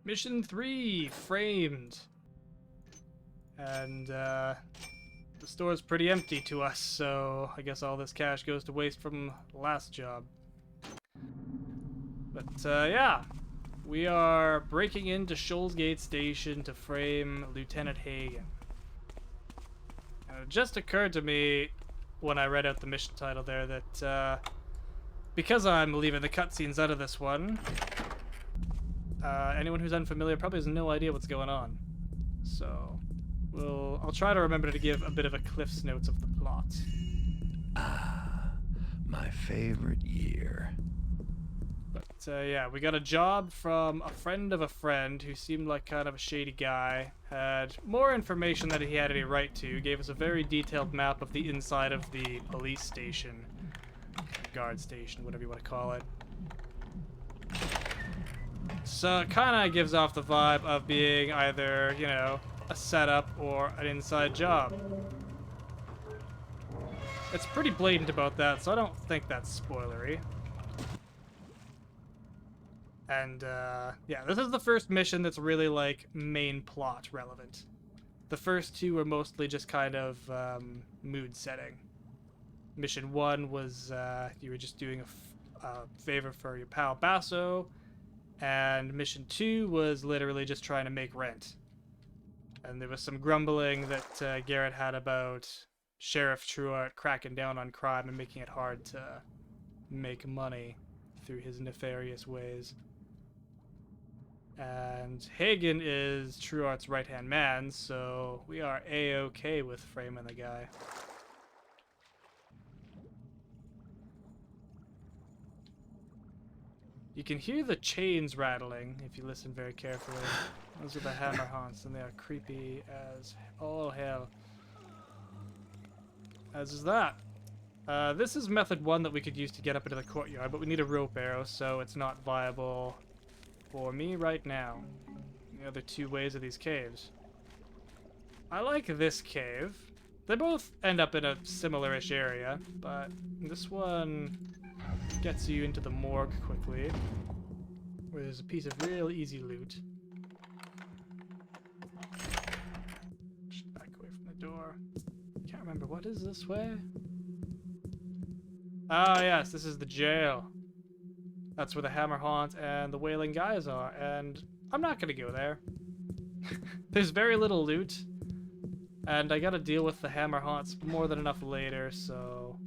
Mission 3, framed. And the store's pretty empty to us, so I guess all this cash goes to waste from the last job. But yeah, we are breaking into Shoalsgate Station to frame Lieutenant Hagen. And it just occurred to me when I read out the mission title there that because I'm leaving the cutscenes out of this one, anyone who's unfamiliar probably has no idea what's going on. So I'll try to remember to give a bit of a Cliff's Notes of the plot. Ah, my favorite year. But yeah, we got a job from a friend of a friend who seemed like kind of a shady guy, had more information than he had any right to, gave us a very detailed map of the inside of the police station, guard station, whatever you want to call it. So it kind of gives off the vibe of being either, you know, a setup or an inside job. It's pretty blatant about that, so I don't think that's spoilery. And yeah, this is the first mission that's really like main plot relevant. The first two were mostly just kind of mood setting. Mission 1 was you were just doing a favor for your pal Basso, and mission 2 was literally just trying to make rent. And there was some grumbling that Garrett had about Sheriff Truart cracking down on crime and making it hard to make money through his nefarious ways. And Hagen is Truart's right-hand man, so we are A-okay with framing the guy. You can hear the chains rattling if you listen very carefully. Those are the hammer haunts, and they are creepy as all hell. As is that. This is method 1 that we could use to get up into the courtyard, but we need a rope arrow, so it's not viable for me right now. The other two ways are these caves. I like this cave. They both end up in a similar-ish area, but this one gets you into the morgue quickly, where there's a piece of real easy loot. Just back away from the door. Can't remember, what is this way? Ah, yes, this is the jail. That's where the hammer haunt and the wailing guys are, and I'm not gonna go there. There's very little loot, and I gotta deal with the hammer haunts more than enough later, so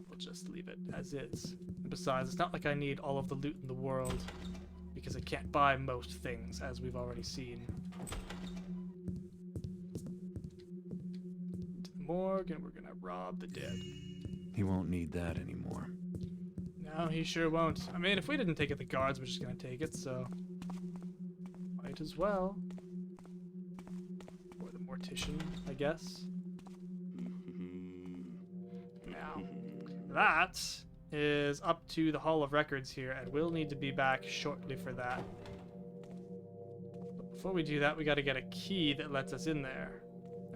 we'll just leave it as is. And besides, it's not like I need all of the loot in the world, because I can't buy most things, as we've already seen. To the morgue, and we're gonna rob the dead. He won't need that anymore. No, he sure won't. I mean, if we didn't take it, the guards were just gonna take it, so might as well. Or the mortician, I guess. Now, that is up to the Hall of Records here, and we'll need to be back shortly for that. But before we do that, we gotta get a key that lets us in there.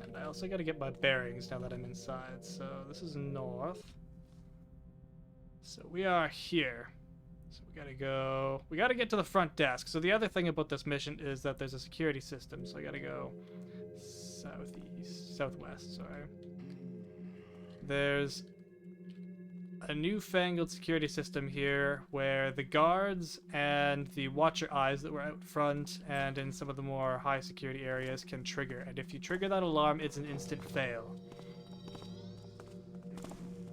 And I also gotta get my bearings now that I'm inside, so this is north. So we are here. So we gotta get to the front desk. So the other thing about this mission is that there's a security system. So I gotta go southwest, sorry. There's a newfangled security system here where the guards and the watcher eyes that were out front and in some of the more high security areas can trigger. And if you trigger that alarm, it's an instant fail.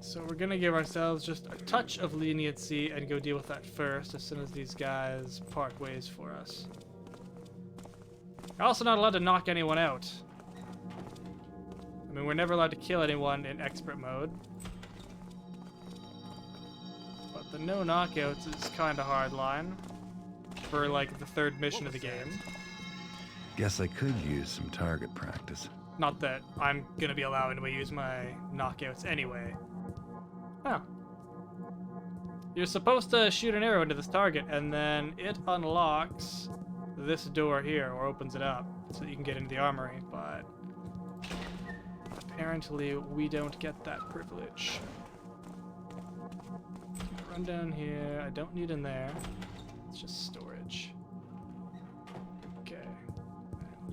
So we're gonna give ourselves just a touch of leniency and go deal with that first as soon as these guys part ways for us. You're also not allowed to knock anyone out. I mean, we're never allowed to kill anyone in expert mode. But the no knockouts is kinda hard line for like the third mission of the game. Guess I could use some target practice. Not that I'm gonna be allowing to use my knockouts anyway. Oh. You're supposed to shoot an arrow into this target, and then it unlocks this door here, or opens it up, so that you can get into the armory, but apparently we don't get that privilege. Run down here. I don't need in there. It's just storage.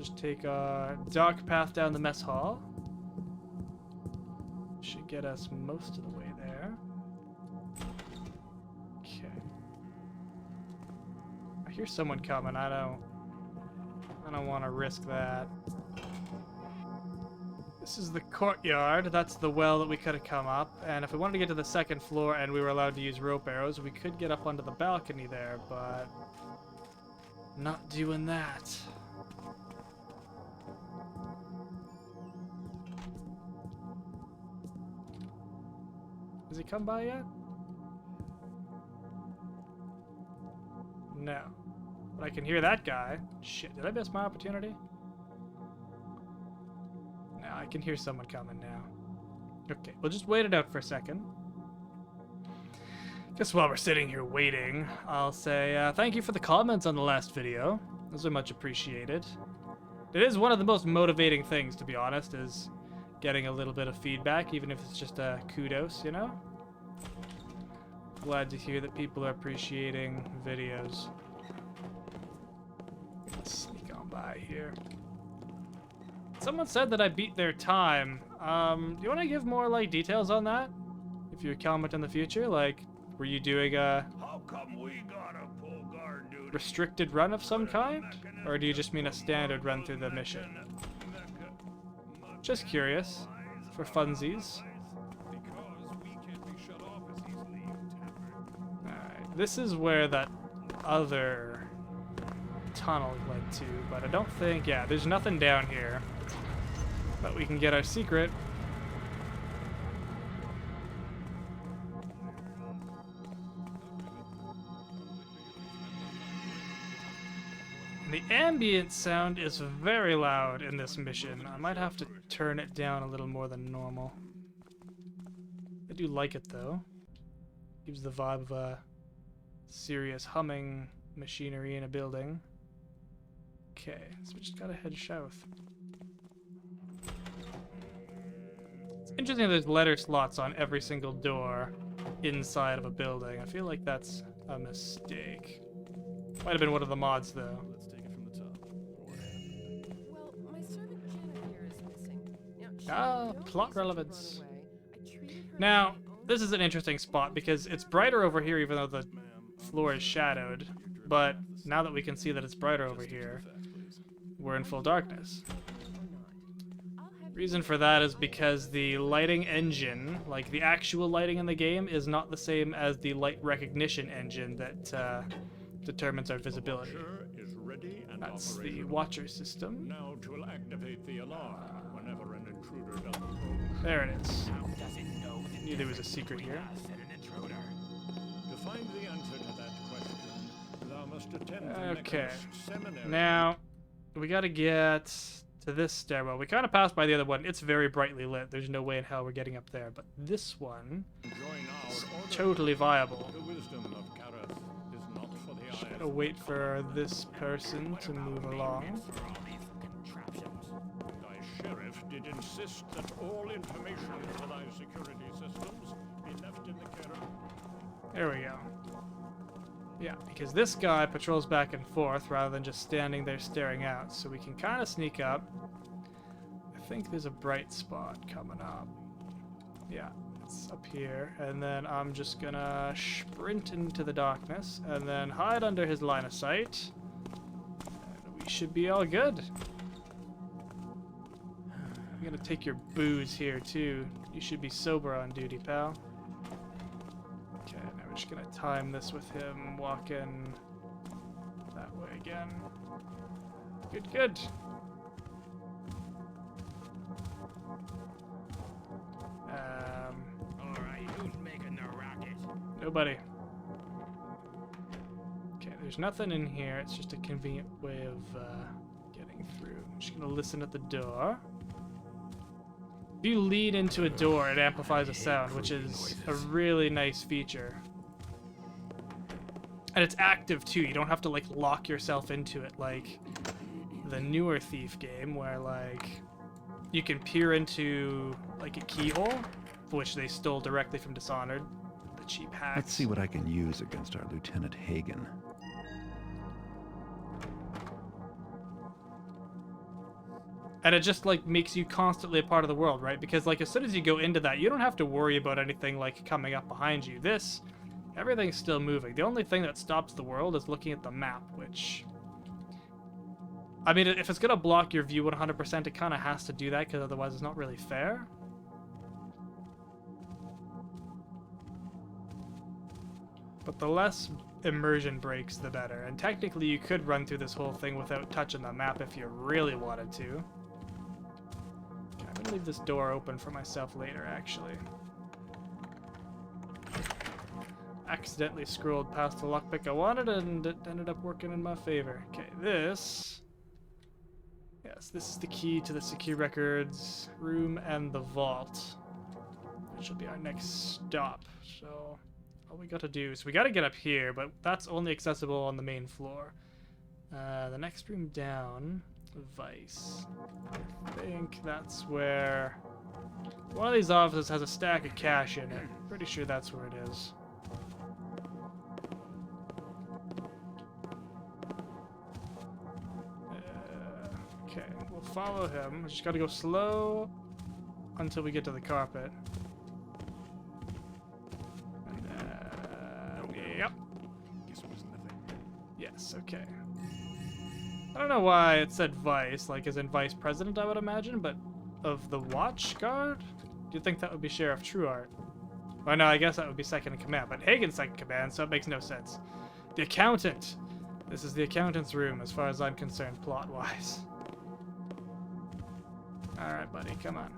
Just take a dark path down the mess hall. Should get us most of the way there. Okay. I hear someone coming. I don't want to risk that. This is the courtyard. That's the well that we could have come up. And if we wanted to get to the second floor and we were allowed to use rope arrows, we could get up onto the balcony there, but not doing that. Has he come by yet? No. But I can hear that guy. Shit, did I miss my opportunity? No, I can hear someone coming now. Okay, we'll just wait it out for a second. Guess while we're sitting here waiting, I'll say thank you for the comments on the last video. Those are much appreciated. It is one of the most motivating things, to be honest, is getting a little bit of feedback, even if it's just a kudos, you know? Glad to hear that people are appreciating videos. Let's sneak on by here. Someone said that I beat their time. Do you want to give more, like, details on that? If you comment in the future, like, were you doing a restricted run of some kind? Or do you just mean a standard run through the mission? Just curious, for funsies. Alright, this is where that other tunnel led to, but I don't think, yeah, there's nothing down here. But we can get our secret. And the ambient sound is very loud in this mission. I might have to turn it down a little more than normal. I do like it though. Gives the vibe of a serious humming machinery in a building. Okay, so we just gotta head south. It's interesting that there's letter slots on every single door inside of a building. I feel like that's a mistake. Might have been one of the mods though. Let's take it from the top. Well, my servant Jenna here is missing. Now, she Ah, knows plot to relevance. run away. I treated her Now, like my own this is an interesting spot because it's brighter over here even though the floor is shadowed. But now that we can see that it's brighter over here, we're in full darkness. or not. I'll have Reason for that is because the lighting engine, like the actual lighting in the game, is not the same as the light recognition engine that determines our visibility. Is ready and That's the operational. watcher system. Now to activate the alarm whenever an intruder does approach. There it is. How does it know the Knew there was a difference secret between here. us and an intruder? To find the answer to that question, thou must attend the Okay. Mechanist seminary. Now, we gotta get to this stairwell. We kind of passed by the other one. It's very brightly lit. There's no way in hell we're getting up there. But this one Join our is order. totally viable. The wisdom of Kareth is not for the Just eyes. gotta wait for this person to move along. For all these contraptions. Thy sheriff did insist that all information to thy security systems be left in the care of... There we go. Yeah, because this guy patrols back and forth rather than just standing there staring out, so we can kind of sneak up. I think there's a bright spot coming up. Yeah, it's up here, and then I'm just gonna sprint into the darkness and then hide under his line of sight. And we should be all good. I'm gonna take your booze here too. You should be sober on duty, pal. Okay, now we're just gonna time this with him walking that way again. Good, good. Alright, who's making the rocket? Nobody. Okay, there's nothing in here. It's just a convenient way of getting through. I'm just gonna listen at the door. If you lean into a door, it amplifies the sound, which is a really nice feature. And it's active too. You don't have to like lock yourself into it like the newer Thief game where like you can peer into like a keyhole, which they stole directly from Dishonored. The cheap hacks. Let's see what I can use against our Lieutenant Hagen. And it just like makes you constantly a part of the world, right? Because like as soon as you go into that, you don't have to worry about anything like coming up behind you. This, everything's still moving. The only thing that stops the world is looking at the map, which, I mean, if it's gonna block your view 100%, it kind of has to do that because otherwise it's not really fair. But the less immersion breaks, the better. And technically you could run through this whole thing without touching the map if you really wanted to. I'm gonna leave this door open for myself later, actually. Accidentally scrolled past the lockpick I wanted, and it ended up working in my favor. Okay, this... Yes, this is the key to the secure records room and the vault. Which will be our next stop, so... All we gotta do is we gotta get up here, but that's only accessible on the main floor. The next room down... Vice. I think that's where one of these offices has a stack of cash in it. Pretty sure that's where it is. Okay, we'll follow him. We just gotta go slow until we get to the carpet. Yep. Guess it was nothing. Yes, okay. I don't know why it said vice, like as in vice president, I would imagine, but of the watch guard? Do you think that would be Sheriff Trueheart? Well, no, I guess that would be second in command, but Hagen's second command, so it makes no sense. The accountant! This is the accountant's room, as far as I'm concerned, plot-wise. Alright, buddy, come on.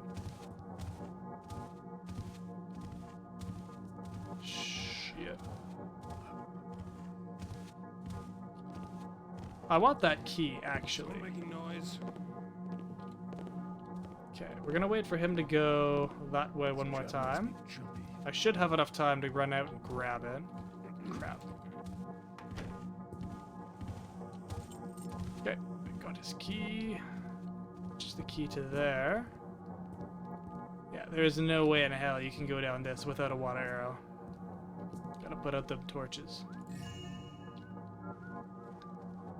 Shit. I want that key, actually. Making noise. Okay, we're gonna wait for him to go that way one more time. I should have enough time to run out and grab it. Crap. Okay, we got his key. Just the key to there. Yeah, there is no way in hell you can go down this without a water arrow. Gotta put out the torches.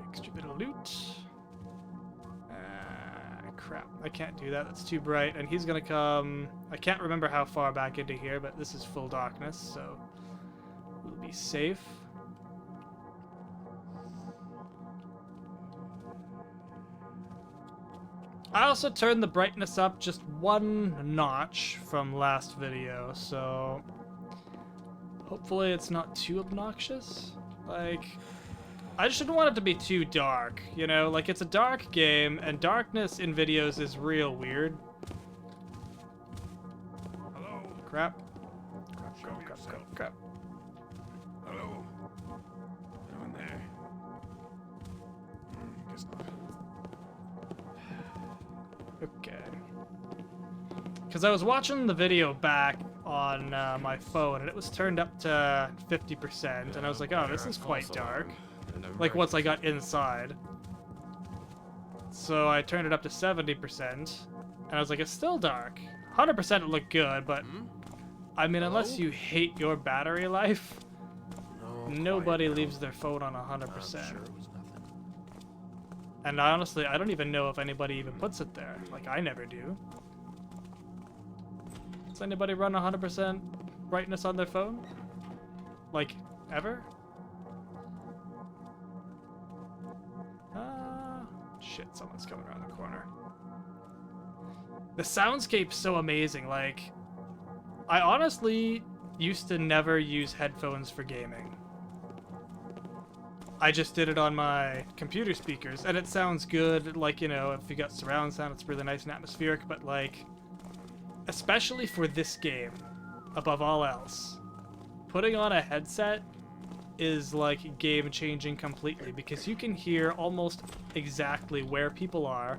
Extra bit of loot. Crap. I can't do that. That's too bright. And he's gonna come... I can't remember how far back into here, but this is full darkness, so we'll be safe. I also turned the brightness up just one notch from last video, so hopefully it's not too obnoxious. Like... I just didn't want it to be too dark, you know? Like, it's a dark game, and darkness in videos is real weird. Hello? Crap. Show yourself. Crap. Hello? Anyone there? Guess not. Okay. Because I was watching the video back on my phone, and it was turned up to 50%, and I was like, oh, this is quite dark. Like, once I got inside. So I turned it up to 70%, and I was like, it's still dark. 100% it looked good, but I mean, unless you hate your battery life, nobody leaves their phone on 100%. And honestly, I don't even know if anybody even puts it there. Like, I never do. Does anybody run 100% brightness on their phone? Like, ever? Shit, someone's coming around the corner. The soundscape's so amazing. Like, I honestly used to never use headphones for gaming. I just did it on my computer speakers, and it sounds good. Like, you know, if you got surround sound, it's really nice and atmospheric, but like, especially for this game, above all else, putting on a headset is like game-changing completely, because you can hear almost exactly where people are.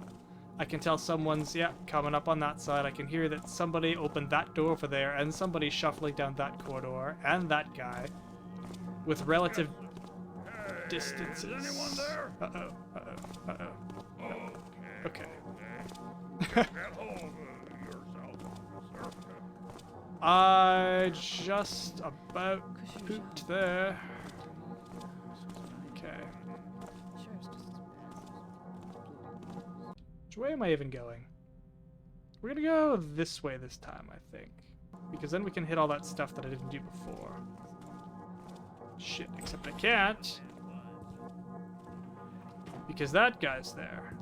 I can tell someone's, yeah, coming up on that side. I can hear that somebody opened that door over there, and somebody shuffling down that corridor, and that guy, with relative distances. Is anyone there? Okay. Get hold of yourself, sir. I just about pooped there. Okay. Which way am I even going? We're gonna go this way this time, I think. Because then we can hit all that stuff that I didn't do before. Shit, except I can't. Because that guy's there.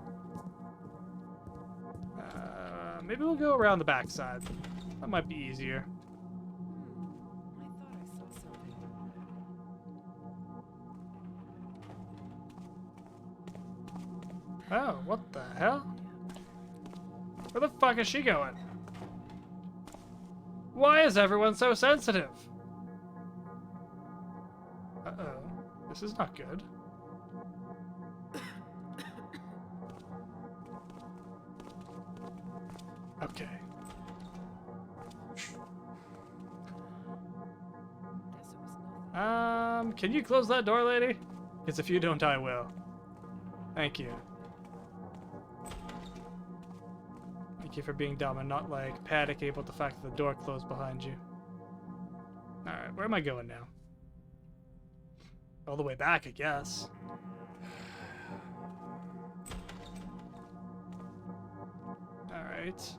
Maybe we'll go around the backside. That might be easier. I thought I saw something. Oh, what the hell? Where the fuck is she going? Why is everyone so sensitive? Uh-oh. This is not good. Okay. Guess it was nothing. Can you close that door, lady? Because if you don't, I will. Thank you. Thank you for being dumb and not, like, panicking about the fact that the door closed behind you. Alright, where am I going now? All the way back, I guess. Alright.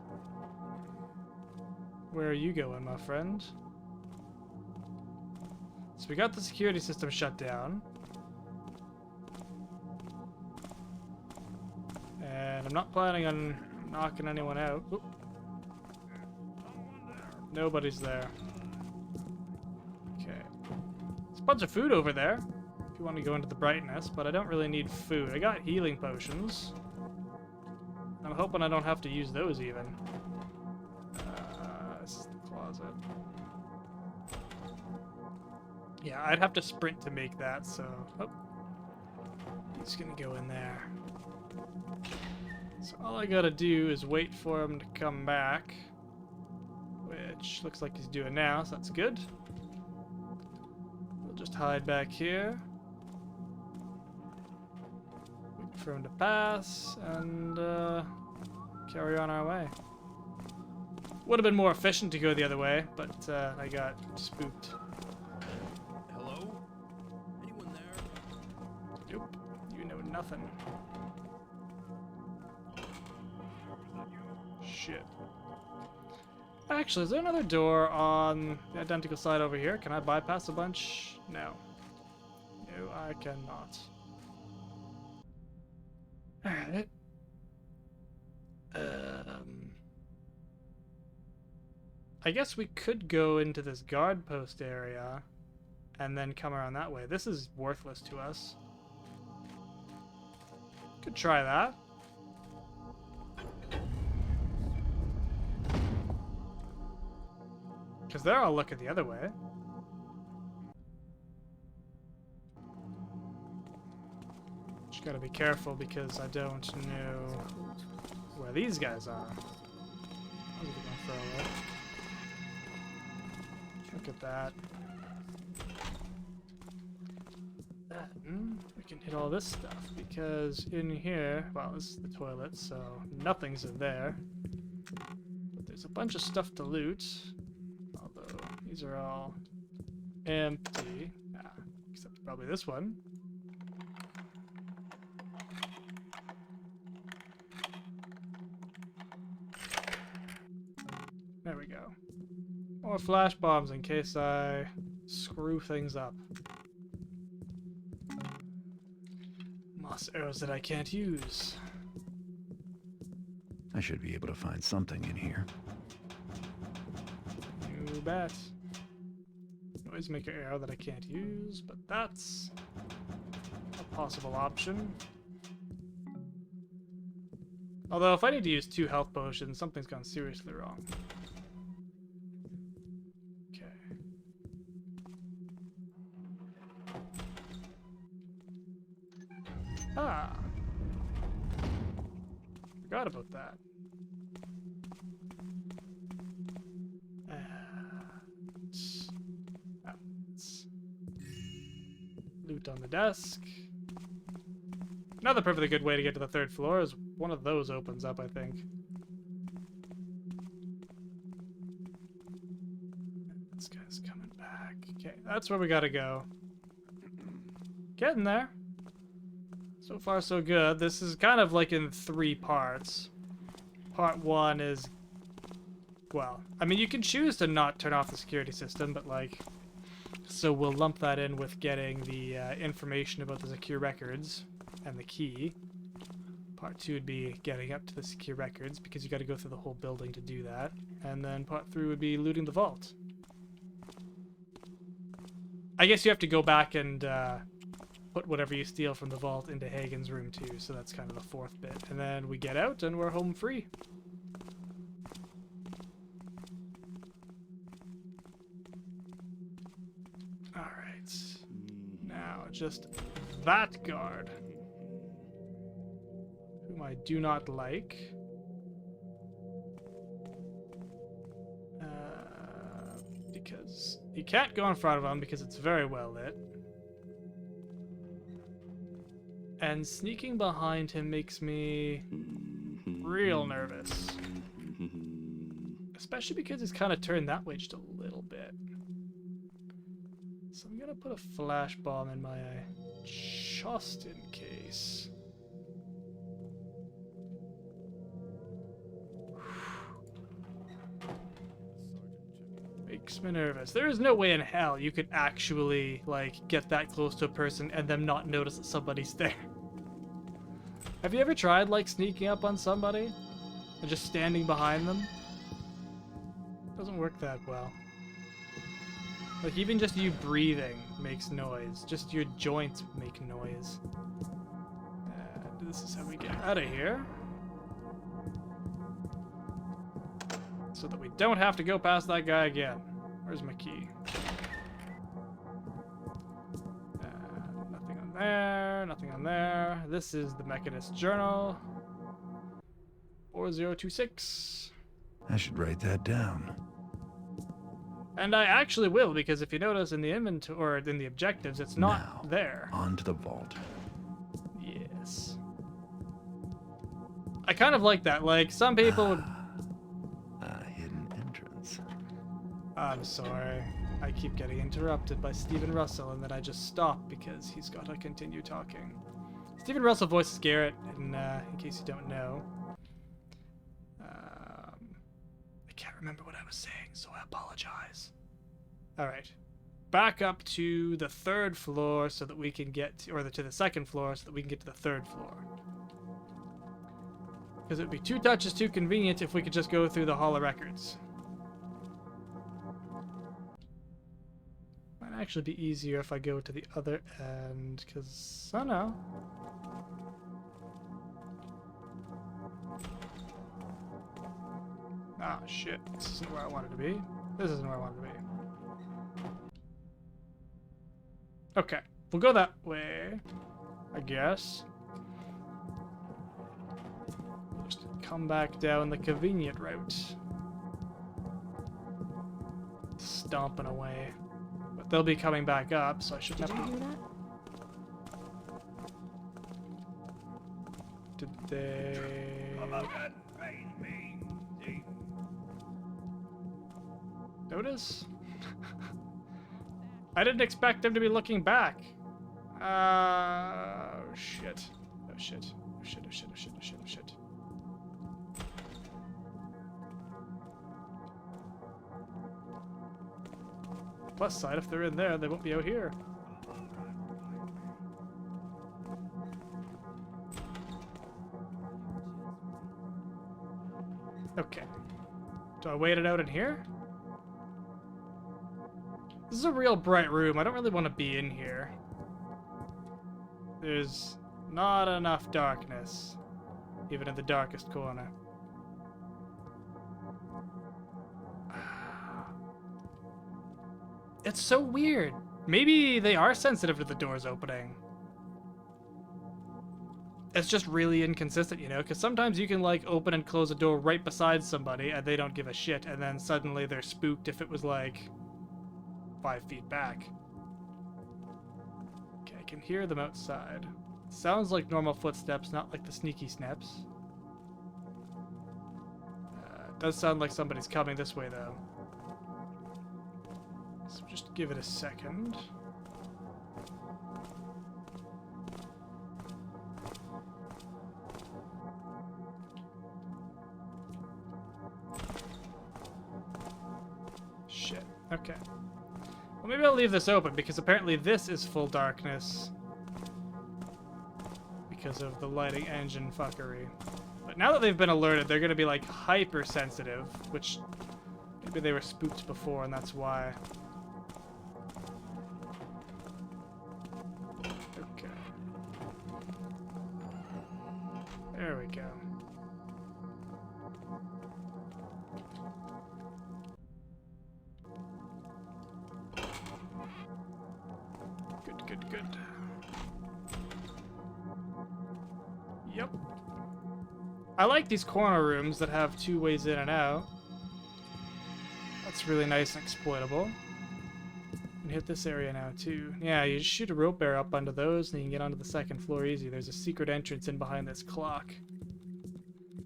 Where are you going, my friend? So we got the security system shut down. And I'm not planning on knocking anyone out. Oop. Nobody's there. Okay. There's a bunch of food over there, if you want to go into the brightness, but I don't really need food. I got healing potions. I'm hoping I don't have to use those even. This is the closet. Yeah, I'd have to sprint to make that, so... Oh. He's gonna go in there. So all I gotta do is wait for him to come back. Which looks like he's doing now, so that's good. We'll just hide back here. Wait for him to pass, and carry on our way. Would have been more efficient to go the other way, but I got spooked. Hello? Anyone there? Nope, you know nothing. Shit. Actually, is there another door on the identical side over here? Can I bypass a bunch? No. No, I cannot. Alright. I guess we could go into this guard post area and then come around that way. This is worthless to us. Could try that. Because they're all looking the other way. Just gotta be careful because I don't know where these guys are. I'll give it one for a look. Look at that. Then we can hit all this stuff because in here, well, this is the toilet, so nothing's in there. But there's a bunch of stuff to loot. Although these are all empty. Except probably this one. There we go. More flash bombs in case I screw things up. Moss arrows that I can't use. I should be able to find something in here. You bet. Noisemaker arrow that I can't use, but that's a possible option. Although if I need to use 2 health potions, something's gone seriously wrong. Ah. Forgot about that. Loot on the desk. Another perfectly good way to get to the 3rd floor is one of those opens up, I think. This guy's coming back. Okay, that's where we gotta go. Getting there. So far, so good. This is kind of like in 3 parts. Part 1 is... Well, I mean, you can choose to not turn off the security system, but like... So we'll lump that in with getting the information about the secure records and the key. Part 2 would be getting up to the secure records, because you got to go through the whole building to do that. And then part 3 would be looting the vault. I guess you have to go back and put whatever you steal from the vault into Hagen's room too, so that's kind of the 4th bit. And then we get out and we're home free. Alright. Now, just that guard, whom I do not like. Because you can't go in front of him because it's very well lit. And sneaking behind him makes me real nervous. Especially because he's kind of turned that way just a little bit. So I'm gonna put a flash bomb in my eye, just in case. Makes me nervous. There is no way in hell you could actually, like, get that close to a person and them not notice that somebody's there. Have you ever tried, like, sneaking up on somebody and just standing behind them? Doesn't work that well. Like, even just you breathing makes noise. Just your joints make noise. And this is how we get out of here. So that we don't have to go past that guy again. Where's my key? Nothing on there, nothing on there. This is the Mechanist Journal. 4026. I should write that down. And I actually will, because if you notice in the inventory, or in the objectives, it's not Now, there. On to the vault. Yes. I kind of like that. Like, some people would... A hidden entrance. I'm sorry. I keep getting interrupted by Stephen Russell, and then I just stop because he's got to continue talking. Stephen Russell voices Garrett, in case you don't know. I can't remember what I was saying, so I apologize. Alright. Back up to the 3rd floor so that we can get to, or to the 2nd floor so that we can get to the 3rd floor. Because it would be 2 touches too convenient if we could just go through the Hall of Records. Might actually be easier if I go to the other end, because, I don't know. Ah, shit. This isn't where I wanted to be. This isn't where I wanted to be. Okay. We'll go that way, I guess. Just come back down the convenient route. Stomping away. But they'll be coming back up, so I shouldn't have to... Did you hear that? Did they... Notice? I didn't expect them to be looking back. Oh shit. Oh shit. Oh shit, oh shit, oh shit, oh shit, oh shit. Plus side, if they're in there, they won't be out here. Okay. Do I wait it out in here? This is a real bright room. I don't really want to be in here. There's not enough darkness, even in the darkest corner. It's so weird. Maybe they are sensitive to the doors opening. It's just really inconsistent, you know, because sometimes you can, like, open and close a door right beside somebody and they don't give a shit, and then suddenly they're spooked if it was, like, 5 feet back. Okay, I can hear them outside. Sounds like normal footsteps, not like the sneaky snaps. It does sound like somebody's coming this way, though. So just give it a second. Okay. Well, maybe I'll leave this open because apparently this is full darkness because of the lighting engine fuckery. But now that they've been alerted, they're going to be like hypersensitive, which maybe they were spooked before and that's why. Okay. There we go. Good, good, good. Yep. I like these corner rooms that have 2 ways in and out. That's really nice and exploitable. You can hit this area now too. Yeah, you just shoot a rope bear up onto those and you can get onto the 2nd floor easy. There's a secret entrance in behind this clock.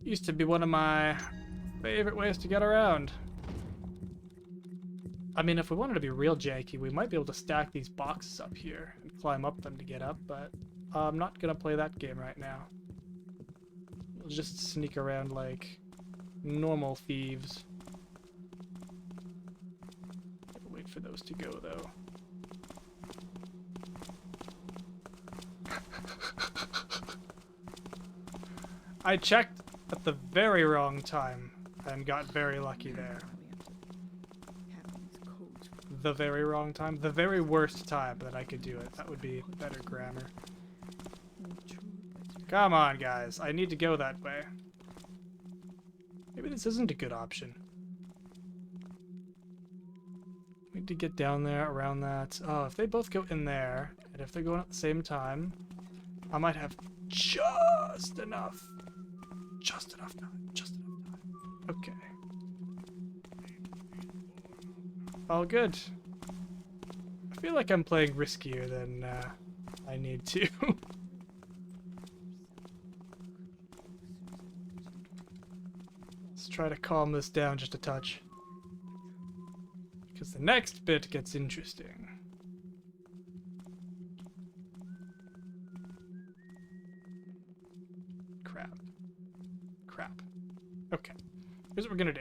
Used to be one of my favorite ways to get around. I mean, if we wanted to be real janky, we might be able to stack these boxes up here and climb up them to get up, but I'm not gonna play that game right now. We'll just sneak around like normal thieves. Wait for those to go, though. I checked at the very wrong time and got very lucky there. The very wrong time? The very worst time that I could do it. That would be better grammar. Come on, guys. I need to go that way. Maybe this isn't a good option. We need to get down there, around that. Oh, if they both go in there, and if they're going at the same time, I might have just enough. Just enough time. Just enough time. Okay. All good. I feel like I'm playing riskier than I need to. Let's try to calm this down just a touch. Because the next bit gets interesting. Crap. Crap. Okay. Here's what we're gonna do.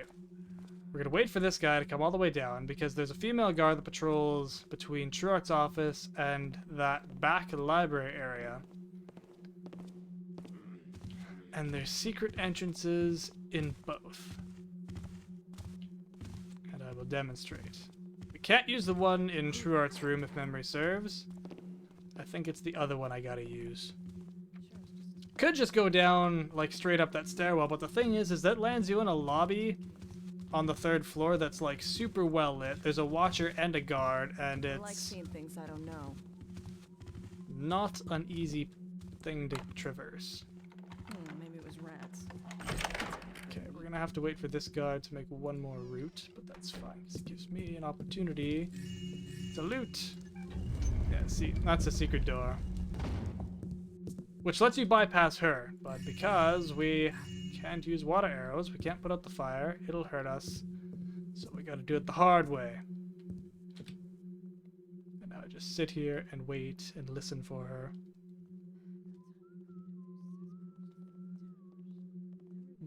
We're gonna wait for this guy to come all the way down because there's a female guard that patrols between True Art's office and that back library area. And there's secret entrances in both. And I will demonstrate. We can't use the one in True Art's room if memory serves. I think it's the other one I gotta use. Could just go down like straight up that stairwell, but the thing is that lands you in a lobby on the 3rd floor that's like super well lit. There's a watcher and a guard, and I like it's seeing things I don't know. not an easy thing to traverse. Maybe it was rats. Okay, we're gonna have to wait for this guy to make one more route, but that's fine. This gives me an opportunity to loot. Yeah, see, that's a secret door. Which lets you bypass her, but because we can't use water arrows, we can't put out the fire, it'll hurt us. So we gotta do it the hard way. And now I just sit here and wait and listen for her.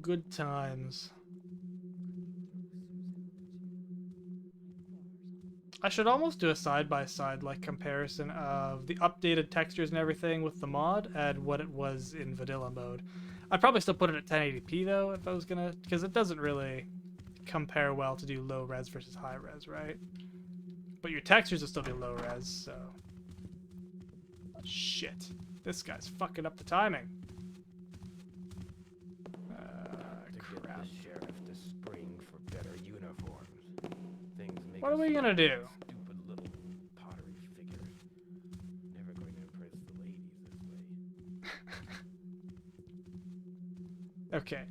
Good times. I should almost do a side-by-side like comparison of the updated textures and everything with the mod and what it was in vanilla mode. I'd probably still put it at 1080p though if I was gonna, because it doesn't really compare well to do low res versus high res, right? But your textures will still be low res, so. Shit. This guy's fucking up the timing. Crap. The sheriff to spring for better uniforms. Things make What are us we gonna do? stupid little pottery figures. Never going to impress the ladies this way. Okay.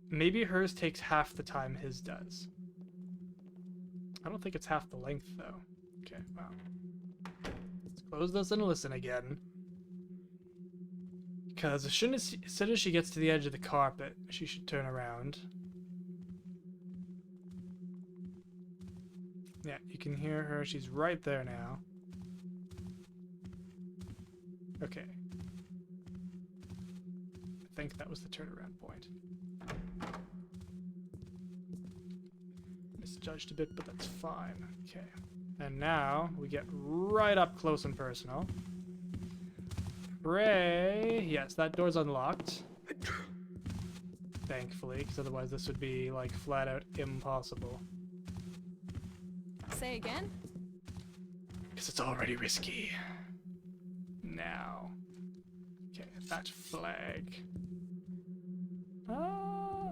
Maybe hers takes half the time his does. I don't think it's half the length though. Okay, wow. Let's close this and listen again. Because as soon as she gets to the edge of the carpet, she should turn around. Yeah, you can hear her. She's right there now. Okay. I think that was the turnaround point. misjudged a bit, but that's fine. Okay. And now we get right up close and personal. Pray. Yes, that door's unlocked. Thankfully, because otherwise this would be like flat out impossible. Say again? Because it's already risky. Now. Okay, that flag. Ah.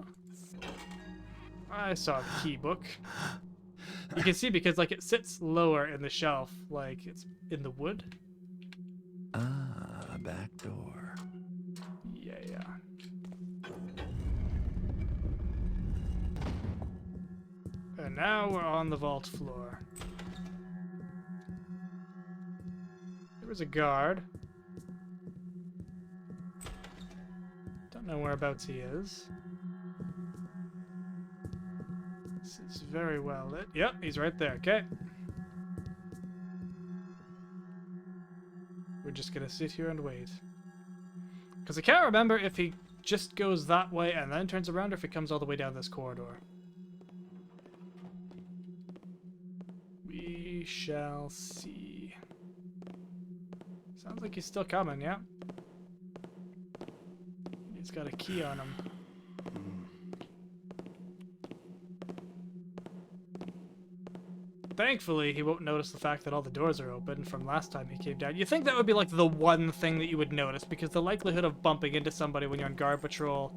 I saw the key book. You can see because like it sits lower in the shelf, like it's in the wood. Ah, a back door. Yeah. And now we're on the vault floor. There was a guard. Don't know whereabouts he is. This is very well lit. Yep, he's right there. Okay. We're just gonna sit here and wait. Because I can't remember if he just goes that way and then turns around or if he comes all the way down this corridor. We shall see. Sounds like he's still coming, yeah? He's got a key on him. Thankfully, he won't notice the fact that all the doors are open from last time he came down. You think that would be like the one thing that you would notice, because the likelihood of bumping into somebody when you're on guard patrol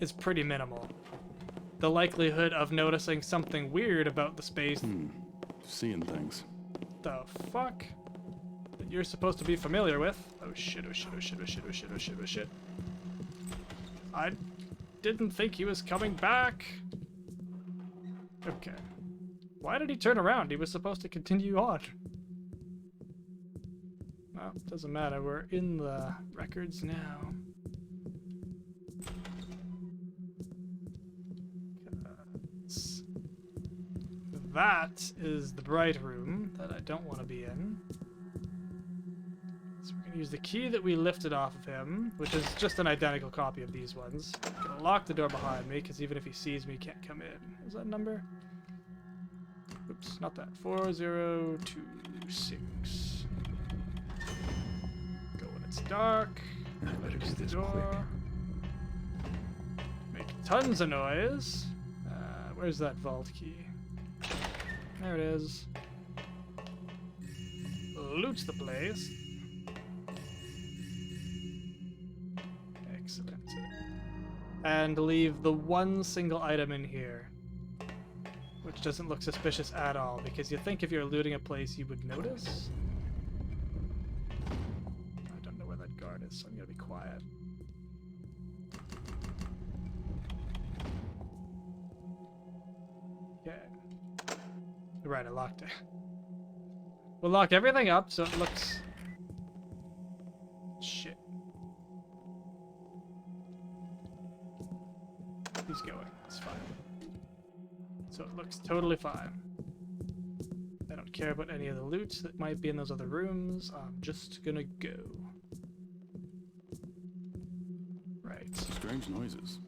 is pretty minimal. The likelihood of noticing something weird about the space... Seeing things. The fuck? That you're supposed to be familiar with. Oh shit, oh shit, oh shit, oh shit, oh shit, oh shit, oh shit. I didn't think he was coming back. Okay. Why did he turn around? He was supposed to continue on. Well, doesn't matter. We're in the records now. That is the bright room that I don't want to be in. So we're going to use the key that we lifted off of him, which is just an identical copy of these ones. I'm going to lock the door behind me, because even if he sees me, he can't come in. Is that a number? Oops, not that. 4026. Go when it's dark. I better do Close the this door. Make tons of noise. Where's that vault key? There it is. Loots the place. Excellent. And leave the one single item in here, which doesn't look suspicious at all, because you think if you're looting a place you would notice. I don't know where that guard is, so I'm gonna be quiet. Okay. Right, I locked it. We'll lock everything up so it looks... Shit. He's going. It's fine. So it looks totally fine. I don't care about any of the loot that might be in those other rooms. I'm just gonna go. Right. Strange noises.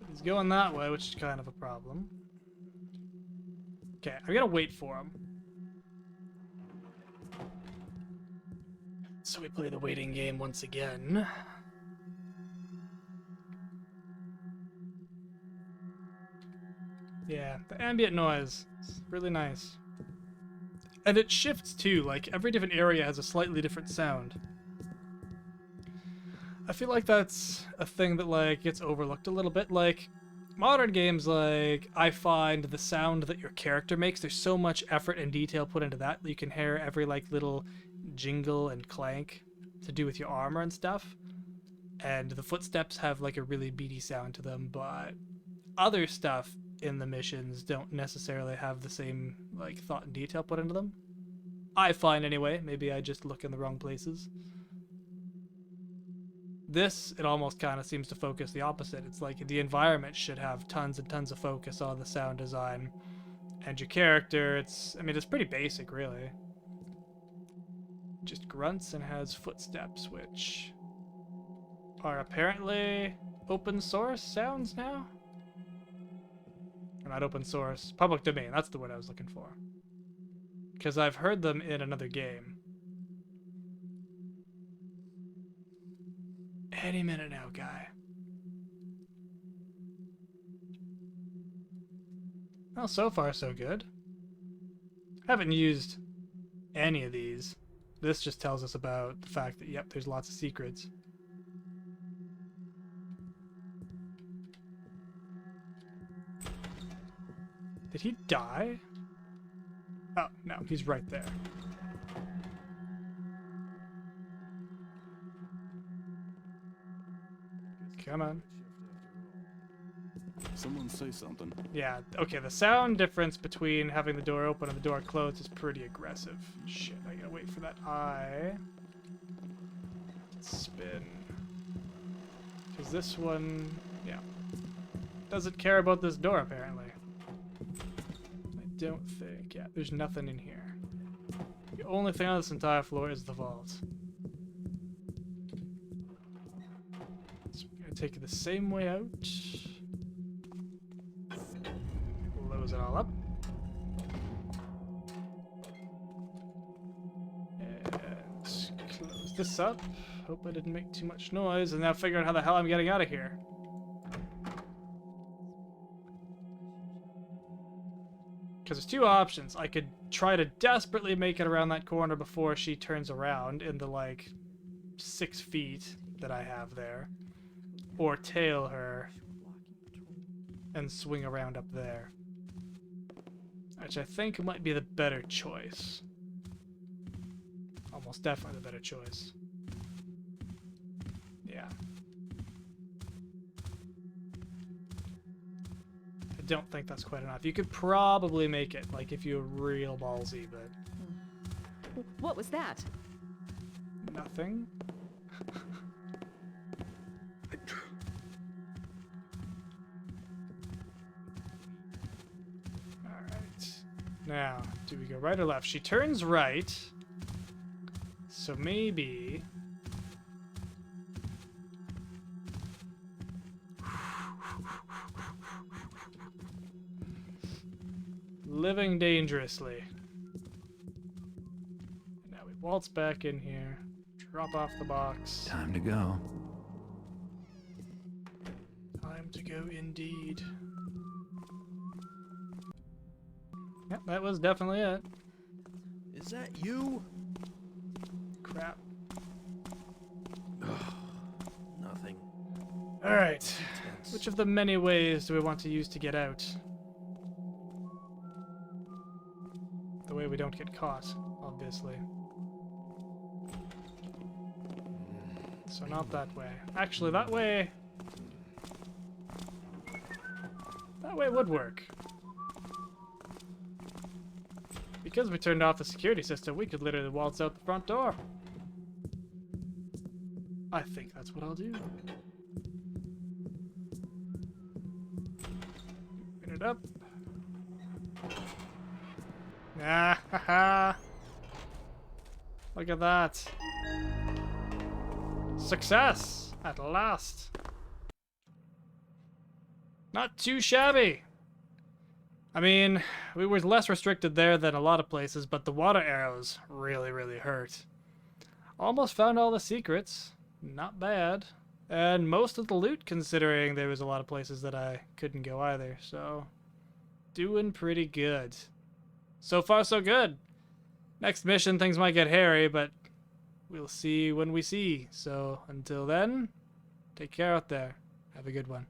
He's going that way, which is kind of a problem. Okay, I'm gonna wait for him. So we play the waiting game once again. Yeah, the ambient noise. It's really nice. And it shifts too, like every different area has a slightly different sound. I feel like that's a thing that like gets overlooked a little bit. Like modern games, like I find the sound that your character makes, there's so much effort and detail put into that you can hear every like little jingle and clank to do with your armor and stuff. And the footsteps have like a really beady sound to them, but other stuff in the missions don't necessarily have the same like thought and detail put into them. I find anyway, maybe I just look in the wrong places. This, it almost kind of seems to focus the opposite. It's like the environment should have tons and tons of focus on the sound design. And your character, it's pretty basic really. Just grunts and has footsteps, which are apparently open source sounds now. not open source. Public domain, that's the word I was looking for. Because I've heard them in another game. Any minute now, guy. Well, so far so good. Haven't used any of these. This just tells us about the fact that, yep, there's lots of secrets. Did he die? Oh, no, he's right there. Come on. Someone say something. Yeah, okay, the sound difference between having the door open and the door closed is pretty aggressive. Shit, I gotta wait for that eye. Spin. Because this one, yeah, doesn't care about this door, apparently. I don't think, yeah, there's nothing in here. The only thing on this entire floor is the vault. So we're gonna take it the same way out. Close it all up. And close this up. Hope I didn't make too much noise. And now figure out how the hell I'm getting out of here. Because there's two options. I could try to desperately make it around that corner before she turns around in the, like, 6 feet that I have there. Or tail her and swing around up there. Which I think might be the better choice. Almost definitely the better choice. Yeah. I don't think that's quite enough. You could probably make it, like, if you were real ballsy, but... What was that? Nothing. Now, do we go right or left? She turns right. So maybe... Living dangerously. Now we waltz back in here. Drop off the box. Time to go. Time to go indeed. Yep, that was definitely it. Is that you? Crap. Nothing. Alright. Tense. Which of the many ways do we want to use to get out? The way we don't get caught, obviously. So not that way. Actually, that way... That way would work. Because we turned off the security system, we could literally waltz out the front door. I think that's what I'll do. Open it up. Ah, haha. Look at that. Success! At last. Not too shabby. I mean, we were less restricted there than a lot of places, but the water arrows really, really hurt. Almost found all the secrets. Not bad. And most of the loot, considering there was a lot of places that I couldn't go either, so... Doing pretty good. So far, so good. Next mission, things might get hairy, but we'll see when we see. So, until then, take care out there. Have a good one.